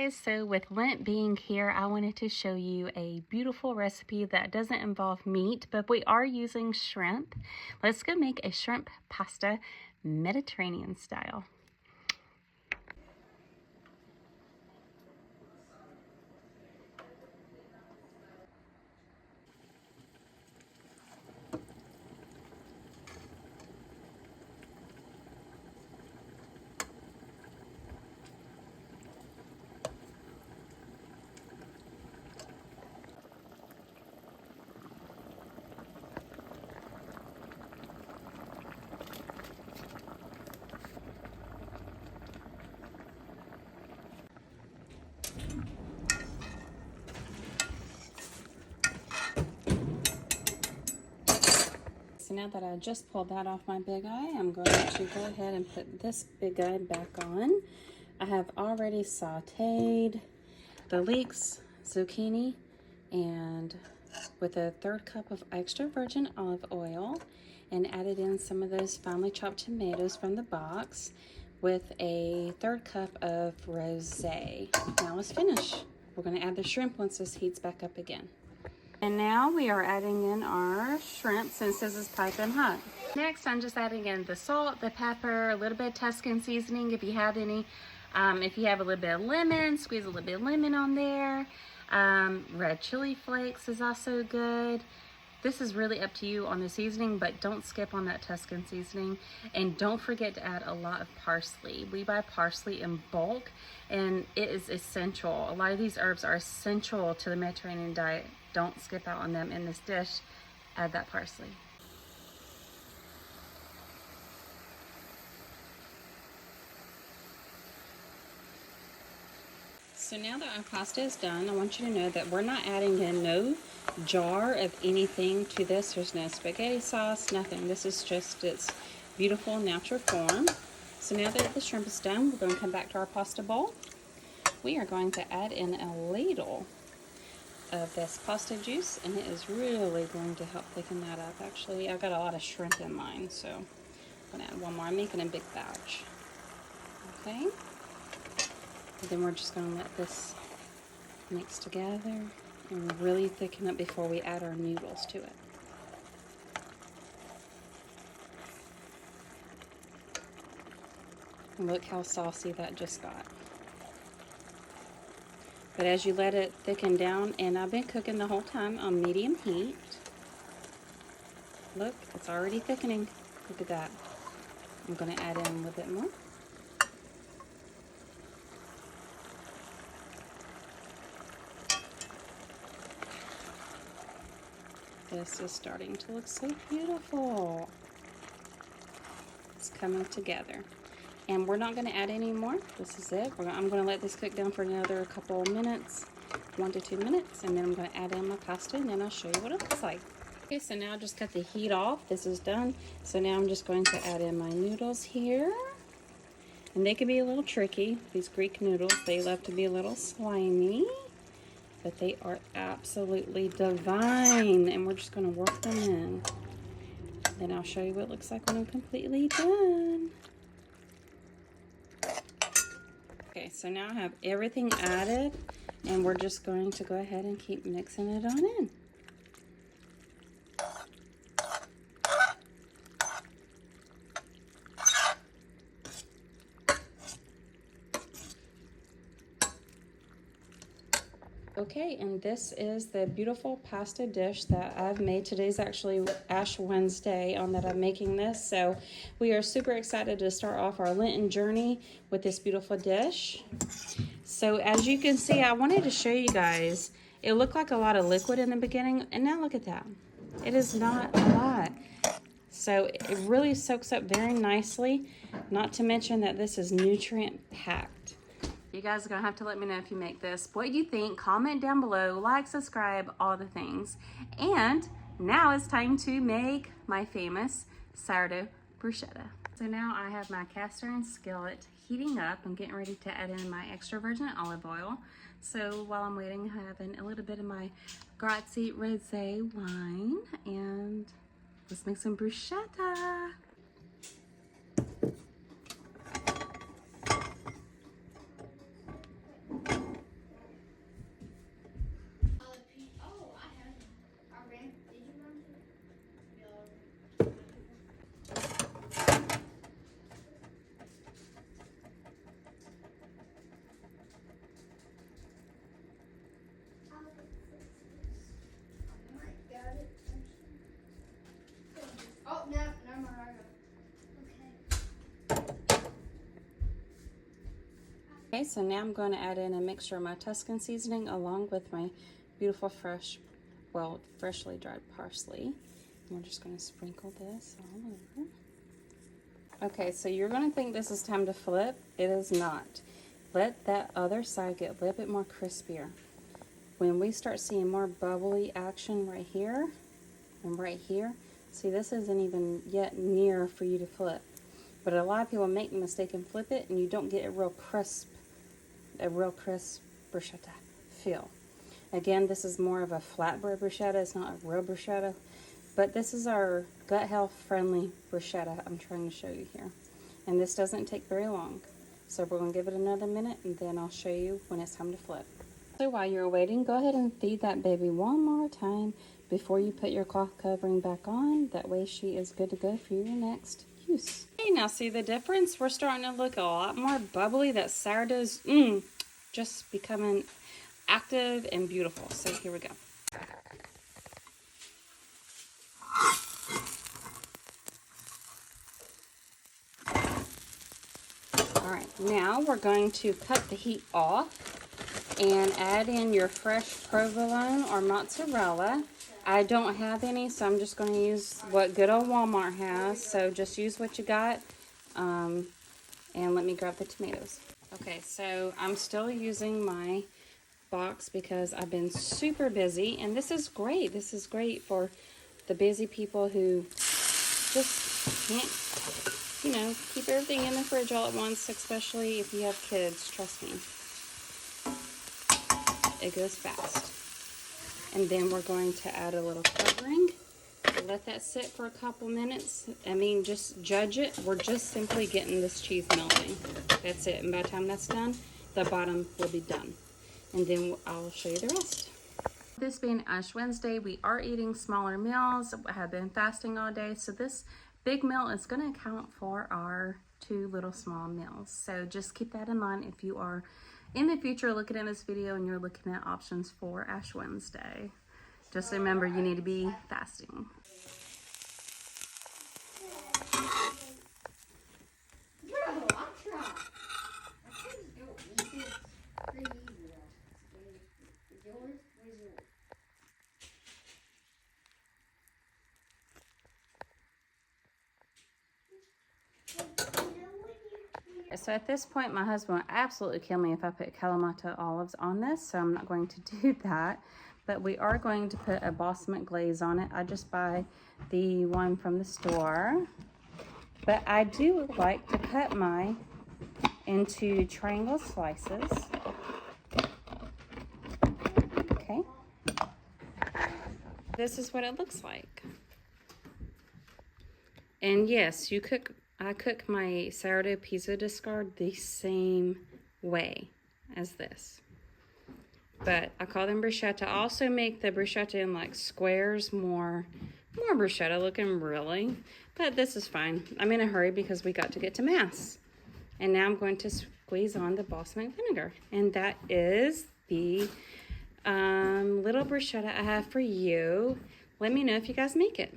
guys, so with Lent being here, I wanted to show you a beautiful recipe that doesn't involve meat, but we are using shrimp. Let's go make a shrimp pasta Mediterranean style. So now that I just pulled that off my big eye, I'm going to go ahead and put this big eye back on. I have already sauteed the leeks, zucchini, and with a 1/3 cup of extra virgin olive oil, and added in some of those finely chopped tomatoes from the box with a 1/3 cup of rosé. Now let's finish. We're going to add the shrimp once this heats back up again. And now we are adding in our shrimp since this is piping hot. Next, I'm just adding in the salt, the pepper, a little bit of Tuscan seasoning if you have any. If you have a little bit of lemon, squeeze a little bit of lemon on there. Red chili flakes is also good. This is really up to you on the seasoning, but don't skip on that Tuscan seasoning. And don't forget to add a lot of parsley. We buy parsley in bulk, and it is essential. A lot of these herbs are essential to the Mediterranean diet. Don't skip out on them in this dish. Add that parsley. So now that our pasta is done, I want you to know that we're not adding in no jar of anything to this. There's no spaghetti sauce, nothing. This is just its beautiful natural form. So now that the shrimp is done, we're going to come back to our pasta bowl. We are going to add in a ladle of this pasta juice, and it is really going to help thicken that up. Actually, I've got a lot of shrimp in mine, so I'm going to add one more. I'm making a big batch. Okay. And then we're just going to let this mix together and really thicken up before we add our noodles to it. And look how saucy that just got. But as you let it thicken down, and I've been cooking the whole time on medium heat. Look, it's already thickening. Look at that. I'm going to add in a little bit more. This is starting to look so beautiful. It's coming together. And we're not going to add any more. This is it. I'm going to let this cook down for another couple of minutes, 1 to 2 minutes, and then I'm going to add in my pasta, and then I'll show you what it looks like. Okay, so now I just cut the heat off. This is done. So now I'm just going to add in my noodles here. And they can be a little tricky. These Greek noodles, they love to be a little slimy, but they are absolutely divine. And we're just going to work them in. Then I'll show you what it looks like when I'm completely done. Okay, so now I have everything added, and we're just going to go ahead and keep mixing it on in. Okay, and this is the beautiful pasta dish that I've made. Today's actually Ash Wednesday on that I'm making this, so we are super excited to start off our Lenten journey with this beautiful dish. So as you can see, I wanted to show you guys, it looked like a lot of liquid in the beginning, and now look at that. It is not a lot. So it really soaks up very nicely, not to mention that this is nutrient packed. You guys are going to have to let me know if you make this, what you think. Comment down below, like, subscribe, all the things. And now it's time to make my famous sourdough bruschetta. So now I have my cast iron skillet heating up. I'm getting ready to add in my extra virgin olive oil. So while I'm waiting, I have in a little bit of my Grazie Rosé wine, and let's make some bruschetta. Okay, so now I'm going to add in a mixture of my Tuscan seasoning along with my beautiful freshly dried parsley. And we're just going to sprinkle this all over. Okay, so you're going to think this is time to flip. It is not. Let that other side get a little bit more crispier. When we start seeing more bubbly action right here and right here, see, this isn't even yet near for you to flip. But a lot of people make the mistake and flip it, and you don't get a real crisp bruschetta feel. Again, this is more of a flatbread bruschetta. It's not a real bruschetta, but this is our gut health friendly bruschetta I'm trying to show you here. And this doesn't take very long. So we're going to give it another minute, and then I'll show you when it's time to flip. So while you're waiting, go ahead and feed that baby one more time before you put your cloth covering back on. That way she is good to go for your next use. Okay, now see the difference? We're starting to look a lot more bubbly. That sourdough's just becoming active and beautiful. So here we go. Alright, now we're going to cut the heat off and add in your fresh provolone or mozzarella. I don't have any, so I'm just going to use what good old Walmart has. So just use what you got. And let me grab the tomatoes. Okay, so I'm still using my box because I've been super busy. And this is great. This is great for the busy people who just can't, keep everything in the fridge all at once, especially if you have kids. Trust me. It goes fast. And then we're going to add a little covering. Let that sit for a couple minutes. I mean, just judge it. We're just simply getting this cheese melting. That's it. And by the time that's done, the bottom will be done. And then I'll show you the rest. This being Ash Wednesday, we are eating smaller meals. I have been fasting all day. So this big meal is going to account for our 2 little small meals. So just keep that in mind if you are in the future looking at this video and you're looking at options for Ash Wednesday. Just remember, you need to be fasting. So at this point, my husband would absolutely kill me if I put Kalamata olives on this, so I'm not going to do that. But we are going to put a balsamic glaze on it. I just buy the one from the store. But I do like to cut mine into triangle slices. Okay. This is what it looks like. And yes, I cook my sourdough pizza discard the same way as this. But I call them bruschetta. I also make the bruschetta in like squares, more bruschetta looking really. But this is fine. I'm in a hurry because we got to get to Mass. And now I'm going to squeeze on the balsamic vinegar. And that is the little bruschetta I have for you. Let me know if you guys make it.